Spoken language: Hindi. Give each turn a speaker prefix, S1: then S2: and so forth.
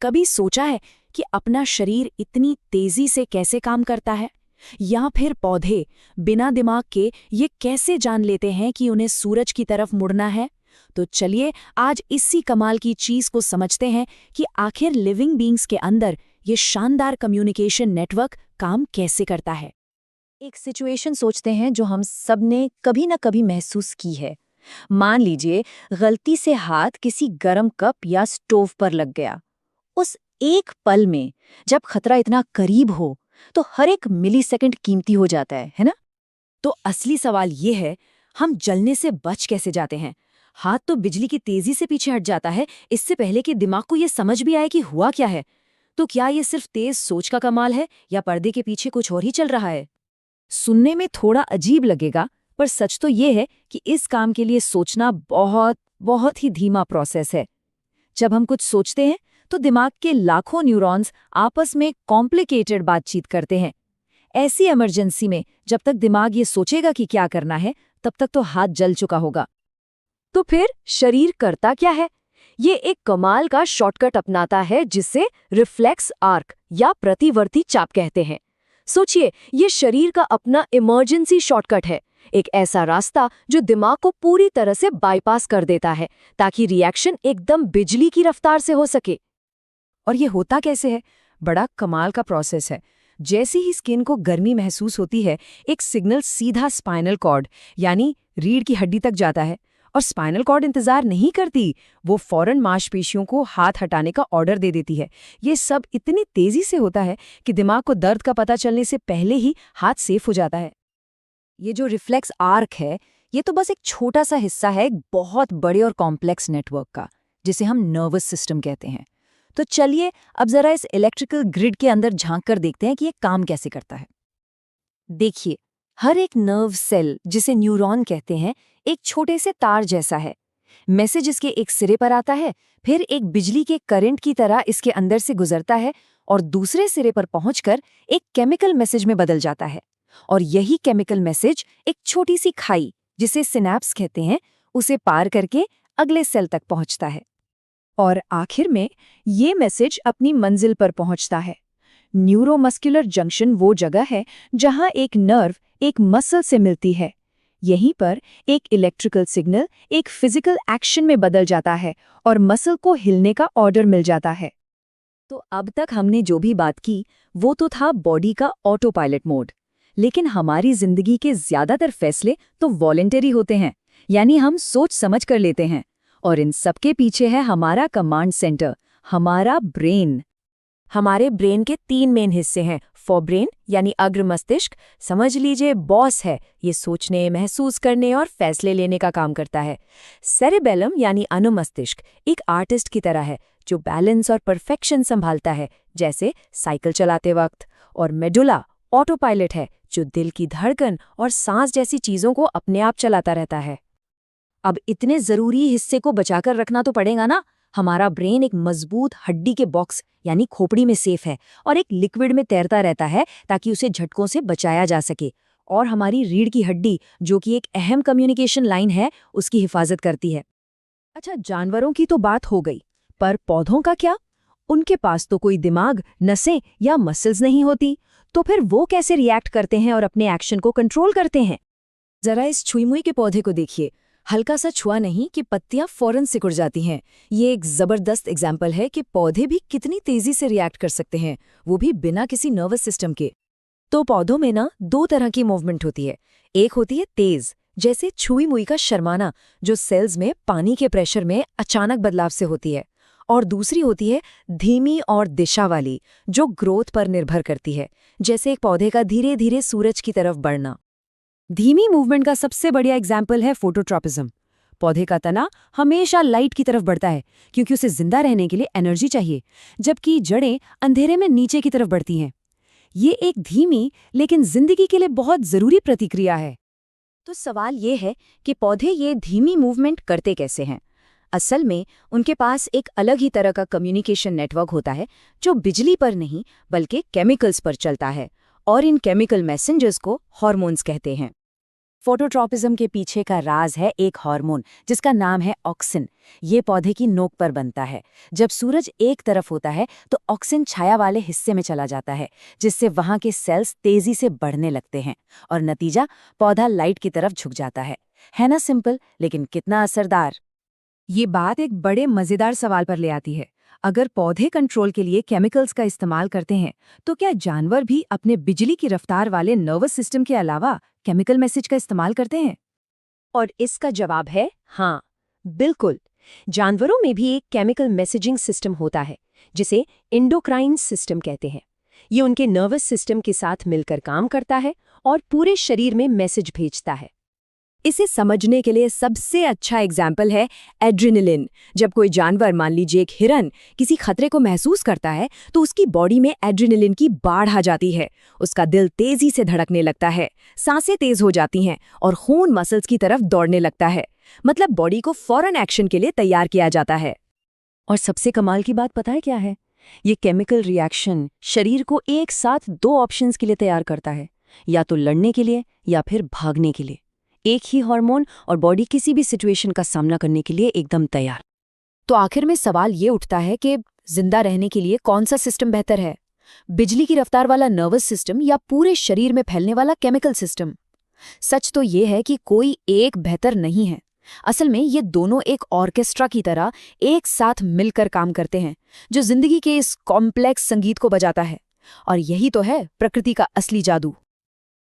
S1: कभी सोचा है कि अपना शरीर इतनी तेजी से कैसे काम करता है? या फिर पौधे बिना दिमाग के ये कैसे जान लेते हैं कि उन्हें सूरज की तरफ मुड़ना है? तो चलिए आज इसी कमाल की चीज को समझते हैं कि आखिर लिविंग बीइंग्स के अंदर ये शानदार कम्युनिकेशन नेटवर्क काम कैसे करता है।
S2: एक सिचुएशन सोचते हैं जो हम सब ने कभी ना कभी महसूस की है। मान लीजिए गलती से हाथ किसी गरम कप या स्टोव पर लग गया। उस एक पल में जब खतरा इतना करीब हो तो हर एक मिलीसेकंड कीमती हो जाता है ना?
S1: तो असली सवाल ये है, हम जलने से बच कैसे जाते हैं? हाथ तो बिजली की तेजी से पीछे हट जाता है, इससे पहले कि दिमाग को ये समझ भी आए कि हुआ क्या है। तो क्या ये सिर्फ तेज सोच का कमाल है या पर्दे के पीछे कुछ और ही चल रहा है? सुनने में थोड़ा अजीब लगेगा, पर सच तो ये है कि इस काम के लिए सोचना बहुत बहुत ही धीमा प्रोसेस है। जब हम कुछ सोचते हैं तो दिमाग के लाखों न्यूरॉन्स आपस में कॉम्प्लिकेटेड बातचीत करते हैं। ऐसी इमरजेंसी में जब तक दिमाग ये सोचेगा कि क्या करना है, तब तक तो हाथ जल चुका होगा।
S2: तो फिर शरीर करता क्या है? ये एक कमाल का शॉर्टकट अपनाता है जिसे रिफ्लेक्स आर्क या प्रतिवर्ती चाप कहते हैं। सोचिए, ये शरीर का अपना इमरजेंसी शॉर्टकट है, एक ऐसा रास्ता जो दिमाग को पूरी तरह से बाईपास कर देता है ताकि रिएक्शन एकदम बिजली की रफ्तार से हो सके।
S1: और ये होता कैसे है? बड़ा कमाल का प्रोसेस है। जैसे ही स्किन को गर्मी महसूस होती है, एक सिग्नल सीधा स्पाइनल कॉर्ड यानी रीढ़ की हड्डी तक जाता है। और स्पाइनल कॉर्ड इंतजार नहीं करती, वो फौरन मांसपेशियों को हाथ हटाने का ऑर्डर दे देती है। ये सब इतनी तेजी से होता है कि दिमाग को दर्द का पता चलने से पहले ही हाथ सेफ हो जाता है।
S2: ये जो रिफ्लेक्स आर्क है, ये तो बस एक छोटा सा हिस्सा है एक बहुत बड़े और कॉम्प्लेक्स नेटवर्क का, जिसे हम नर्वस सिस्टम कहते हैं। तो चलिए अब जरा इस इलेक्ट्रिकल ग्रिड के अंदर झांक कर देखते हैं कि ये काम कैसे करता है। देखिए, हर एक नर्व सेल, जिसे न्यूरॉन कहते हैं, एक छोटे से तार जैसा है। मैसेज इसके एक सिरे पर आता है, फिर एक बिजली के करंट की तरह इसके अंदर से गुजरता है और दूसरे सिरे पर पहुंचकर एक केमिकल मैसेज में बदल जाता है। और यही केमिकल मैसेज एक छोटी सी खाई, जिसे सिनेप्स कहते हैं, उसे पार करके अगले सेल तक पहुंचता है। और आखिर में ये मैसेज अपनी मंजिल पर पहुंचता है। न्यूरोमस्कुलर जंक्शन वो जगह है जहां एक नर्व एक मसल से मिलती है। यहीं पर एक इलेक्ट्रिकल सिग्नल एक फिजिकल एक्शन में बदल जाता है और मसल को हिलने का ऑर्डर मिल जाता है। तो अब तक हमने जो भी बात की वो तो था बॉडी का ऑटो पायलट मोड। लेकिन हमारी जिंदगी के ज्यादातर फैसले तो वॉलेंटरी होते हैं, यानी हम सोच समझ कर लेते हैं। और इन सबके पीछे है हमारा कमांड सेंटर, हमारा ब्रेन। हमारे ब्रेन के 3 मेन हिस्से हैं। फोरब्रेन यानी अग्र मस्तिष्क, समझ लीजिए बॉस है, ये सोचने, महसूस करने और फैसले लेने का काम करता है। सेरेबेलम यानी अनुमस्तिष्क एक आर्टिस्ट की तरह है, जो बैलेंस और परफेक्शन संभालता है, जैसे साइकिल चलाते वक्त। और मेडुला ऑटो पायलट है, जो दिल की धड़कन और सांस जैसी चीजों को अपने आप चलाता रहता है। अब इतने जरूरी हिस्से को बचाकर रखना तो पड़ेगा ना। हमारा ब्रेन एक मजबूत हड्डी के बॉक्स यानी खोपड़ी में सेफ है और एक लिक्विड में तैरता रहता है ताकि उसे झटकों से बचाया जा सके। और हमारी रीढ़ की हड्डी, जो कि एक अहम कम्युनिकेशन लाइन है, उसकी हिफाजत करती है। अच्छा, जानवरों की तो बात हो गई, पर पौधों का क्या? उनके पास तो कोई दिमाग, नसें या मसल्स नहीं होती, तो फिर वो कैसे रिएक्ट करते हैं और अपने एक्शन को कंट्रोल करते हैं? जरा इस छुई-मुई के पौधे को देखिए। हल्का सा छुआ नहीं कि पत्तियां फौरन सिकुड़ जाती हैं। ये एक जबरदस्त एग्जाम्पल है कि पौधे भी कितनी तेजी से रिएक्ट कर सकते हैं, वो भी बिना किसी नर्वस सिस्टम के। तो पौधों में ना 2 तरह की मूवमेंट होती है। एक होती है तेज, जैसे छुई मुई का शर्माना, जो सेल्स में पानी के प्रेशर में अचानक बदलाव से होती है। और दूसरी होती है धीमी और दिशा वाली, जो ग्रोथ पर निर्भर करती है, जैसे एक पौधे का धीरे धीरे सूरज की तरफ बढ़ना। धीमी मूवमेंट का सबसे बढ़िया एग्जाम्पल है फोटोट्रॉपिज्म। पौधे का तना हमेशा लाइट की तरफ बढ़ता है क्योंकि उसे जिंदा रहने के लिए एनर्जी चाहिए, जबकि जड़ें अंधेरे में नीचे की तरफ बढ़ती हैं। ये एक धीमी लेकिन जिंदगी के लिए बहुत जरूरी प्रतिक्रिया है। तो सवाल ये है कि पौधे ये धीमी मूवमेंट करते कैसे हैं? असल में उनके पास एक अलग ही तरह का कम्युनिकेशन नेटवर्क होता है, जो बिजली पर नहीं बल्कि केमिकल्स पर चलता है। और इन केमिकल मैसेंजर्स को हार्मोन्स कहते हैं। फोटोट्रॉपिज्म के पीछे का राज है एक हार्मोन जिसका नाम है ऑक्सिन। ये पौधे की नोक पर बनता है। जब सूरज एक तरफ होता है तो ऑक्सिन छाया वाले हिस्से में चला जाता है, जिससे वहां के सेल्स तेजी से बढ़ने लगते हैं और नतीजा पौधा लाइट की तरफ झुक जाता है ना सिंपल, लेकिन कितना असरदार।
S1: ये बात एक बड़े मजेदार सवाल पर ले आती है। अगर पौधे कंट्रोल के लिए केमिकल्स का इस्तेमाल करते हैं, तो क्या जानवर भी अपने बिजली की रफ्तार वाले नर्वस सिस्टम के अलावा केमिकल मैसेज का इस्तेमाल करते हैं?
S3: और इसका जवाब है हाँ, बिल्कुल। जानवरों में भी एक केमिकल मैसेजिंग सिस्टम होता है जिसे एंडोक्राइन सिस्टम कहते हैं। ये उनके नर्वस सिस्टम के साथ मिलकर काम करता है और पूरे शरीर में मैसेज भेजता है।
S1: इसे समझने के लिए सबसे अच्छा एग्जाम्पल है एड्रेनलिन। जब कोई जानवर, मान लीजिए एक हिरन, किसी खतरे को महसूस करता है तो उसकी बॉडी में एड्रेनलिन की बाढ़ आ जाती है। उसका दिल तेजी से धड़कने लगता है, सांसें तेज हो जाती हैं और खून मसल्स की तरफ दौड़ने लगता है। मतलब बॉडी को फौरन एक्शन के लिए तैयार किया जाता है।
S3: और सबसे कमाल की बात पता है क्या है? ये केमिकल रिएक्शन शरीर को एक साथ 2 ऑप्शंस के लिए तैयार करता है, या तो लड़ने के लिए या फिर भागने के लिए। एक ही हार्मोन और बॉडी किसी भी सिचुएशन का सामना करने के लिए एकदम तैयार।
S1: तो आखिर में सवाल ये उठता है कि जिंदा रहने के लिए कौन सा सिस्टम बेहतर है, बिजली की रफ्तार वाला नर्वस सिस्टम या पूरे शरीर में फैलने वाला केमिकल सिस्टम? सच तो ये है कि कोई एक बेहतर नहीं है। असल में ये दोनों एक ऑर्केस्ट्रा की तरह एक साथ मिलकर काम करते हैं, जो जिंदगी के इस कॉम्प्लेक्स संगीत को बजाता है। और यही तो है प्रकृति का असली जादू।